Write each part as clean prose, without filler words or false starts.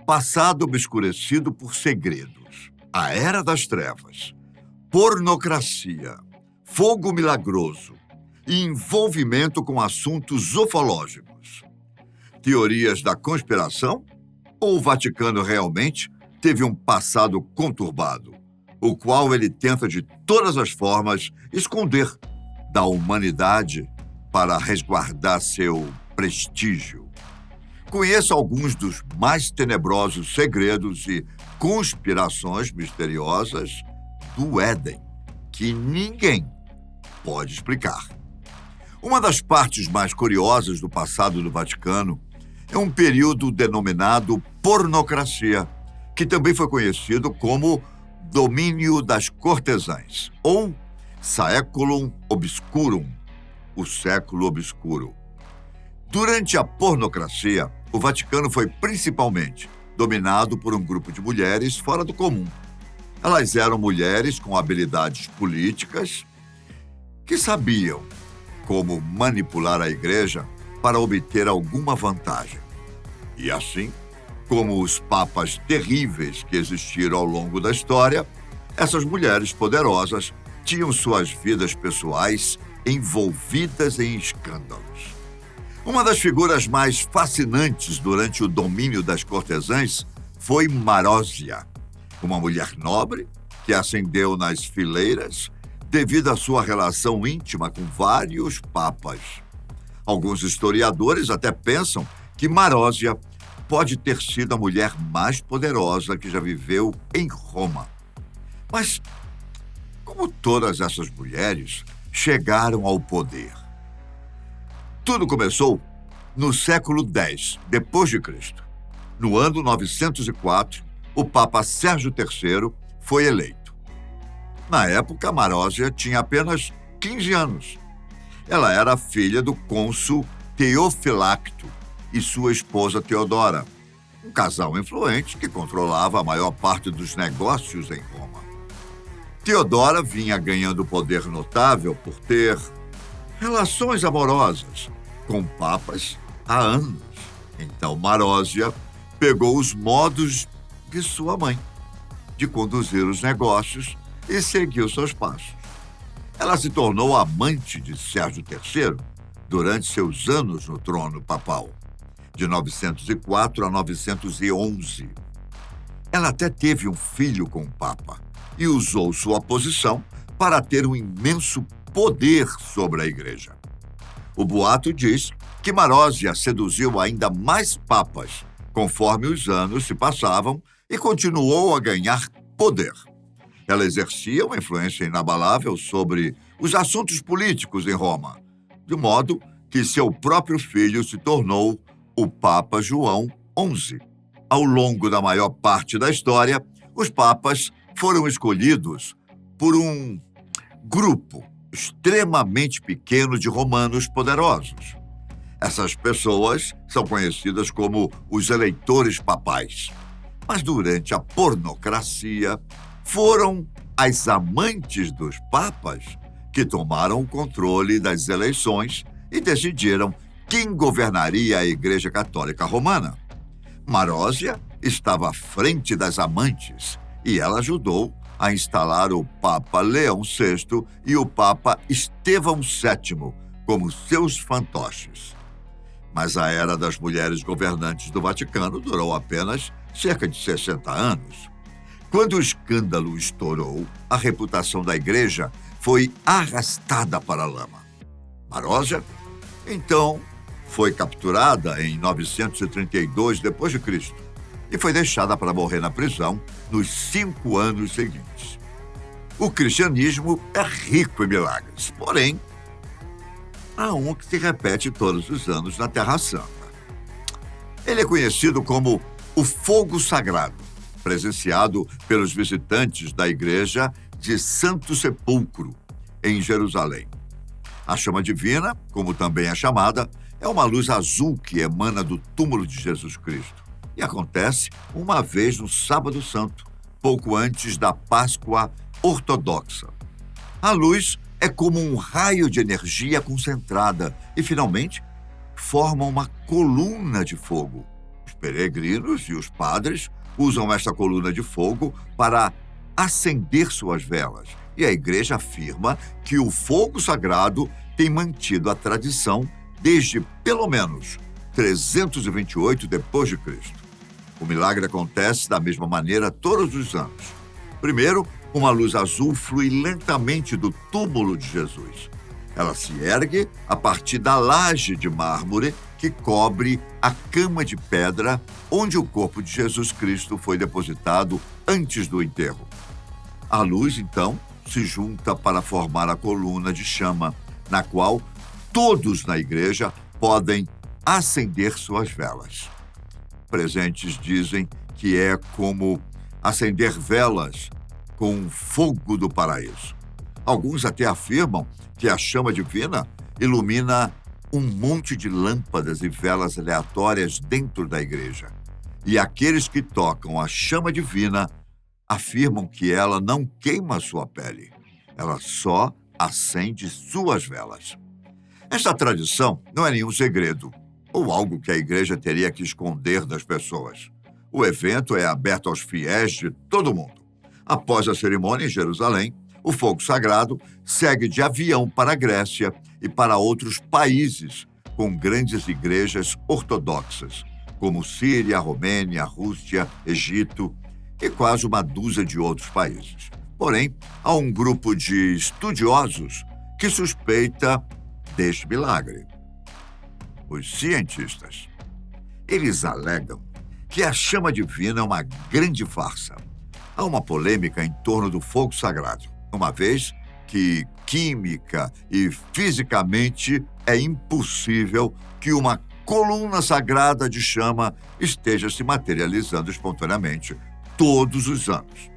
Passado obscurecido por segredos, a Era das Trevas, pornocracia, fogo milagroso e envolvimento com assuntos ufológicos. Teorias da conspiração? Ou o Vaticano realmente teve um passado conturbado, o qual ele tenta de todas as formas esconder da humanidade para resguardar seu prestígio? Conheça alguns dos mais tenebrosos segredos e conspirações misteriosas do Éden, que ninguém pode explicar. Uma das partes mais curiosas do passado do Vaticano é um período denominado pornocracia, que também foi conhecido como domínio das cortesãs, ou saeculum obscurum, o século obscuro. Durante a pornocracia, o Vaticano foi principalmente dominado por um grupo de mulheres fora do comum. Elas eram mulheres com habilidades políticas que sabiam como manipular a igreja para obter alguma vantagem. E assim, como os papas terríveis que existiram ao longo da história, essas mulheres poderosas tinham suas vidas pessoais envolvidas em escândalos. Uma das figuras mais fascinantes durante o domínio das cortesãs foi Marósia, uma mulher nobre que ascendeu nas fileiras devido à sua relação íntima com vários papas. Alguns historiadores até pensam que Marósia pode ter sido a mulher mais poderosa que já viveu em Roma. Mas, como todas essas mulheres chegaram ao poder? Tudo começou no século X, depois de Cristo. No ano 904, o Papa Sérgio III foi eleito. Na época, Marósia tinha apenas 15 anos. Ela era filha do cônsul Teofilacto e sua esposa Teodora, um casal influente que controlava a maior parte dos negócios em Roma. Teodora vinha ganhando poder notável por ter relações amorosas com papas há anos. Então Marósia pegou os modos de sua mãe, de conduzir os negócios e seguiu seus passos. Ela se tornou amante de Sérgio III durante seus anos no trono papal, de 904 a 911. Ela até teve um filho com o Papa e usou sua posição para ter um imenso poder sobre a Igreja. O boato diz que Marósia seduziu ainda mais papas conforme os anos se passavam e continuou a ganhar poder. Ela exercia uma influência inabalável sobre os assuntos políticos em Roma, de modo que seu próprio filho se tornou o Papa João XI. Ao longo da maior parte da história, os papas foram escolhidos por um grupo extremamente pequeno de romanos poderosos. Essas pessoas são conhecidas como os eleitores papais. Mas durante a pornocracia, foram as amantes dos papas que tomaram o controle das eleições e decidiram quem governaria a Igreja Católica Romana. Marósia estava à frente das amantes e ela ajudou a instalar o Papa Leão VI e o Papa Estevão VII como seus fantoches. Mas a era das mulheres governantes do Vaticano durou apenas cerca de 60 anos. Quando o escândalo estourou, a reputação da Igreja foi arrastada para a lama. Marósia, então, foi capturada em 932 d.C. e foi deixada para morrer na prisão nos 5 anos seguintes. O cristianismo é rico em milagres, porém, há um que se repete todos os anos na Terra Santa. Ele é conhecido como o fogo sagrado, presenciado pelos visitantes da igreja de Santo Sepulcro, em Jerusalém. A chama divina, como também é chamada, é uma luz azul que emana do túmulo de Jesus Cristo e acontece uma vez no Sábado Santo, pouco antes da Páscoa ortodoxa. A luz é como um raio de energia concentrada e, finalmente, forma uma coluna de fogo. Os peregrinos e os padres usam esta coluna de fogo para acender suas velas. E a igreja afirma que o fogo sagrado tem mantido a tradição desde, pelo menos, 328 depois de Cristo. O milagre acontece da mesma maneira todos os anos. Primeiro, uma luz azul flui lentamente do túmulo de Jesus. Ela se ergue a partir da laje de mármore que cobre a cama de pedra onde o corpo de Jesus Cristo foi depositado antes do enterro. A luz, então, se junta para formar a coluna de chama, na qual todos na igreja podem acender suas velas. Presentes dizem que é como acender velas com o fogo do paraíso. Alguns até afirmam que a chama divina ilumina um monte de lâmpadas e velas aleatórias dentro da igreja. E aqueles que tocam a chama divina afirmam que ela não queima sua pele, ela só acende suas velas. Esta tradição não é nenhum segredo ou algo que a igreja teria que esconder das pessoas. O evento é aberto aos fiéis de todo mundo. Após a cerimônia em Jerusalém, o fogo sagrado segue de avião para a Grécia e para outros países com grandes igrejas ortodoxas, como Síria, Romênia, Rússia, Egito e quase uma dúzia de outros países. Porém, há um grupo de estudiosos que suspeita deste milagre. Os cientistas. Eles alegam que a chama divina é uma grande farsa. Há uma polêmica em torno do fogo sagrado, uma vez que química e fisicamente é impossível que uma coluna sagrada de chama esteja se materializando espontaneamente todos os anos.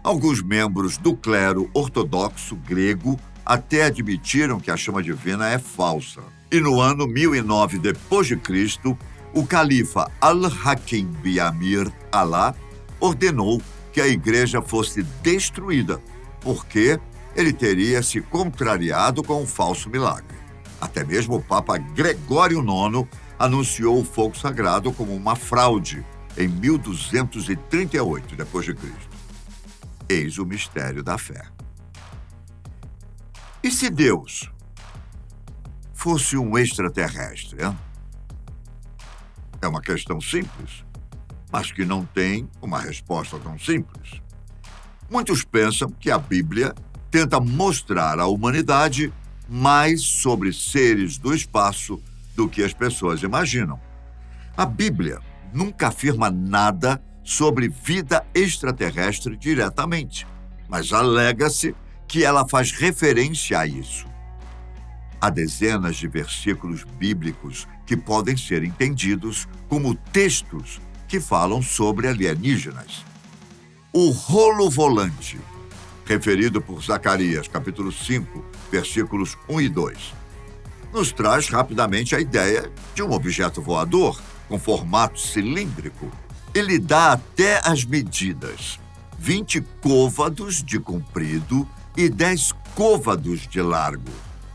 Alguns membros do clero ortodoxo grego até admitiram que a chama divina é falsa. E no ano 1009 d.C., o califa Al-Hakim Biamir Alá ordenou que a igreja fosse destruída, porque ele teria se contrariado com um falso milagre. Até mesmo o Papa Gregório IX anunciou o fogo sagrado como uma fraude em 1238 d.C. Eis o mistério da fé. E se Deus fosse um extraterrestre, hein? É uma questão simples, mas que não tem uma resposta tão simples. Muitos pensam que a Bíblia tenta mostrar à humanidade mais sobre seres do espaço do que as pessoas imaginam. A Bíblia nunca afirma nada sobre vida extraterrestre diretamente, mas alega-se que ela faz referência a isso. Há dezenas de versículos bíblicos que podem ser entendidos como textos que falam sobre alienígenas. O rolo volante, referido por Zacarias, capítulo 5, versículos 1 e 2, nos traz rapidamente a ideia de um objeto voador com formato cilíndrico. Ele dá até as medidas: 20 côvados de comprido e 10 côvados de largo.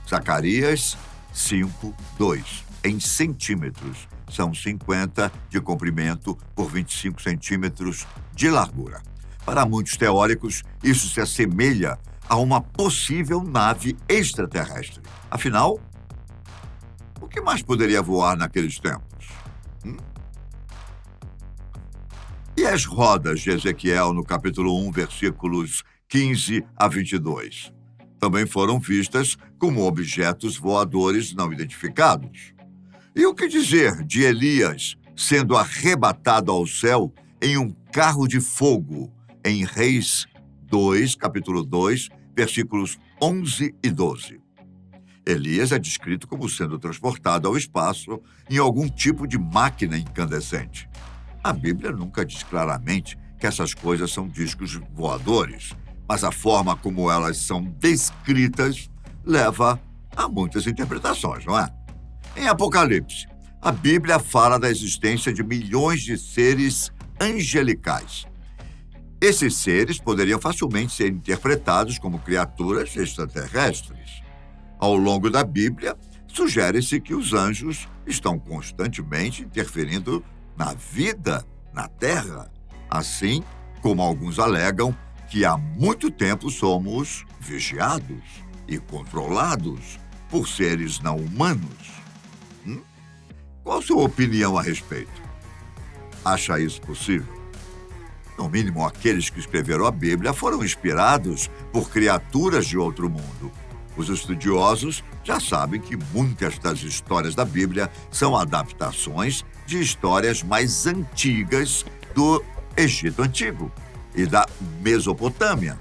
Zacarias 5, 2. Em centímetros, são 50 de comprimento por 25 centímetros de largura. Para muitos teóricos, isso se assemelha a uma possível nave extraterrestre. Afinal, o que mais poderia voar naqueles tempos? E as rodas de Ezequiel, no capítulo 1, versículos 15 a 22? Também foram vistas como objetos voadores não identificados. E o que dizer de Elias sendo arrebatado ao céu em um carro de fogo, em Reis 2, capítulo 2, versículos 11 e 12? Elias é descrito como sendo transportado ao espaço em algum tipo de máquina incandescente. A Bíblia nunca diz claramente que essas coisas são discos voadores, mas a forma como elas são descritas leva a muitas interpretações, não é? Em Apocalipse, a Bíblia fala da existência de milhões de seres angelicais. Esses seres poderiam facilmente ser interpretados como criaturas extraterrestres. Ao longo da Bíblia, sugere-se que os anjos estão constantemente interferindo na vida na Terra, assim como alguns alegam que há muito tempo somos vigiados e controlados por seres não humanos. Qual a sua opinião a respeito? Acha isso possível? No mínimo, aqueles que escreveram a Bíblia foram inspirados por criaturas de outro mundo. Os estudiosos já sabem que muitas das histórias da Bíblia são adaptações de histórias mais antigas do Egito Antigo e da Mesopotâmia.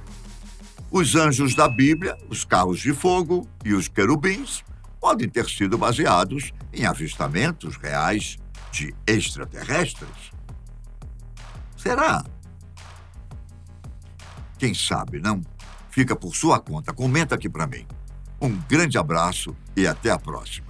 Os anjos da Bíblia, os carros de fogo e os querubins podem ter sido baseados em avistamentos reais de extraterrestres. Será? Quem sabe, não? Fica por sua conta. Comenta aqui para mim. Um grande abraço e até a próxima.